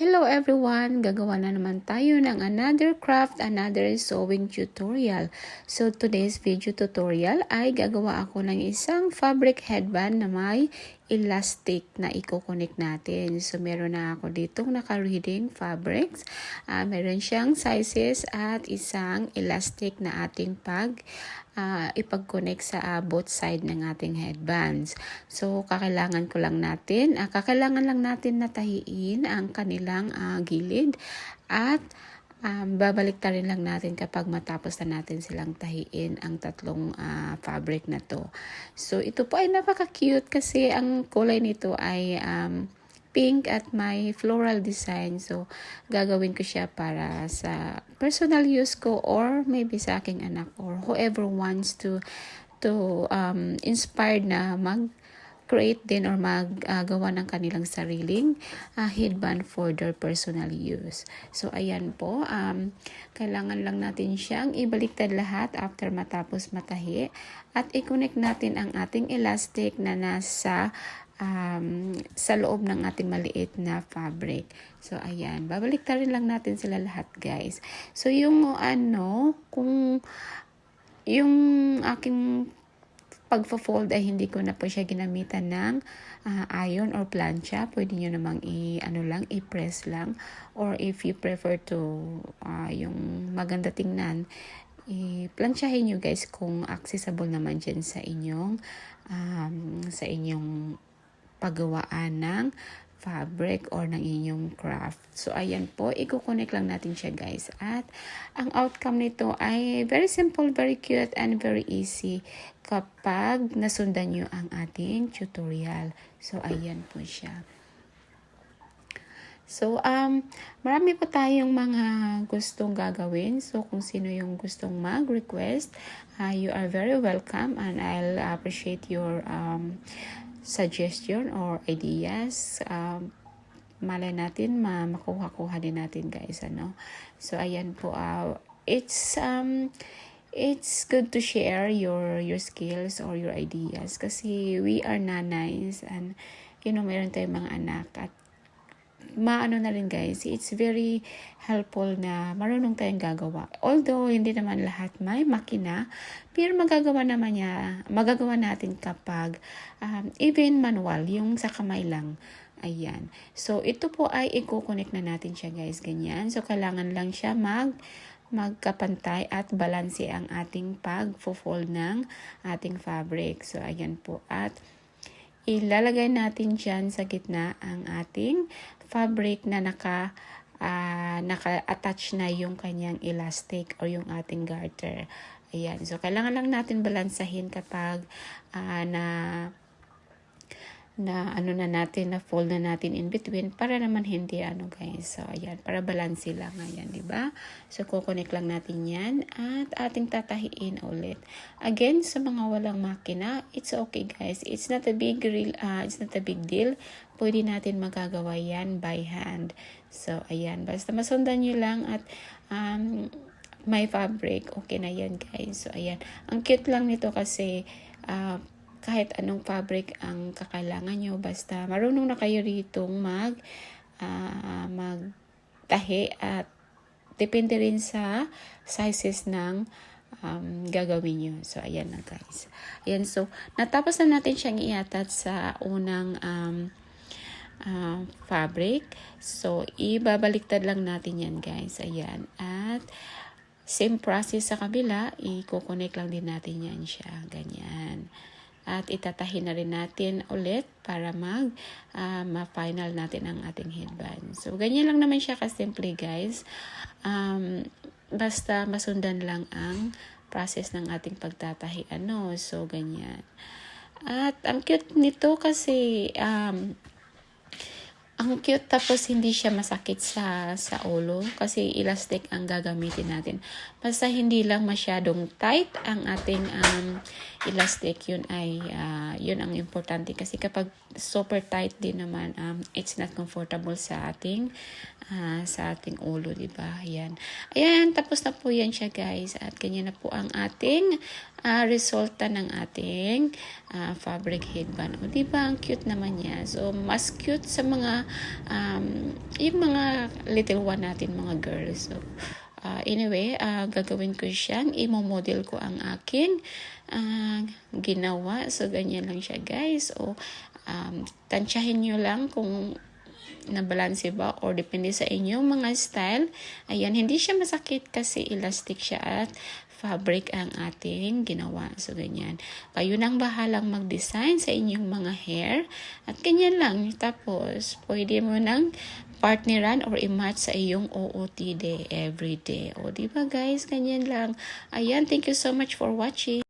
Hello everyone! Gagawa na naman tayo ng another craft, another sewing tutorial. So today's video tutorial ay gagawa ako ng isang fabric headband na may elastic na i-connect natin. So meron na ako ditong naka-reading fabrics. Meron siyang sizes at isang elastic na ating ipag-connect sa both side ng ating headbands. So kakailangan lang natin na tahiin ang kanilang gilid at babalik rin lang natin kapag matapos na natin silang tahiin ang tatlong fabric na to. So ito po ay napaka-cute kasi ang kulay nito ay pink at may floral design. So, gagawin ko siya para sa personal use ko or maybe sa aking anak or whoever wants to inspired na mag-create din or magawa ng kanilang sariling headband for their personal use. So, ayan po. Kailangan lang natin siyang ibaliktad lahat after matapos matahi at i-connect natin ang ating elastic na nasa sa loob ng ating maliit na fabric. So, ayan. Babalik rin lang natin sila lahat, guys. So, kung yung aking pagfo-fold ay hindi ko na po siya ginamitan ng iron or plancha, pwede nyo namang i-press lang. Or if you prefer to yung maganda tingnan, i-planchahin nyo, guys, kung accessible naman dyan sa inyong paggawaan ng fabric or ng inyong craft. So, ayan po, i-connect lang natin siya, guys. At ang outcome nito ay very simple, very cute, and very easy kapag nasundan nyo ang ating tutorial. So, ayan po siya. So, marami po tayong mga gustong gagawin. So, kung sino yung gustong mag-request, you are very welcome and I'll appreciate your suggestion or ideas. Malay natin makuha-kuha din natin, guys, So ayan po, it's good to share your skills or your ideas kasi we are nanays and meron tayong mga anak at na rin, guys, it's very helpful na marunong tayong gagawa. Although, hindi naman lahat may makina, pero magagawa natin kapag even manual, yung sa kamay lang. Ayan. So, ito po ay i-connect na natin siya, guys, ganyan. So, kailangan lang siya magkapantay at balanse ang ating pag-fold ng ating fabric. So, ayan po. At ilalagay natin dyan sa gitna ang ating fabric na naka-attach na yung kanyang elastic o yung ating garter. Ayan. So, kailangan lang natin balansahin kapag na-fold na natin in between para naman hindi guys. So, ayan. Para balanse lang. Ayan, diba? So, kukonek lang natin yan at ating tatahiin ulit. Again, sa mga walang makina, it's okay, guys. It's not a big deal. Pwede natin magagawa yan by hand. So, ayan. Basta masundan nyo lang at may fabric. Okay na yan, guys. So, ayan. Ang cute lang nito kasi kahit anong fabric ang kakailangan nyo, basta marunong na kayo ritong magtahi at depende rin sa sizes ng gagawin nyo. So, ayan na, guys. Ayan, so, natapos na natin siyang iatat sa unang fabric. So, ibabaliktad lang natin yan, guys. Ayan. At same process sa kabila, i-connect lang din natin yan siya. Ganyan. At itatahin na rin natin ulit para ma-final natin ang ating headband. So, ganyan lang naman siya kasimple, guys. Basta masundan lang ang process ng ating pagtatahi. So, ganyan. At ang cute nito kasi ang cute tapos hindi siya masakit sa ulo kasi elastic ang gagamitin natin. Basta hindi lang masyadong tight ang ating elastic, yun ang importante kasi kapag super tight din naman it's not comfortable sa ating ulo, diba? Ayan. Ayan, tapos na po yan siya, guys. At ganyan na po ang ating resulta ng ating fabric headband. O, diba? Ang cute naman niya. So, mas cute sa mga yung mga little one natin, mga girls. So, anyway, gagawin ko siyang, imo-model ko ang aking ginawa. So, ganyan lang siya, guys. O, tansyahin nyo lang kung nabalanse ba or depende sa inyong mga style. Ayan, hindi siya masakit kasi elastic siya at fabric ang ating ginawa. So, ganyan. Kayo nang bahalang mag-design sa inyong mga hair. At ganyan lang. Tapos, pwede mo nang partneran or i-match sa iyong OOTD every day. O, diba guys? Ganyan lang. Ayan, thank you so much for watching.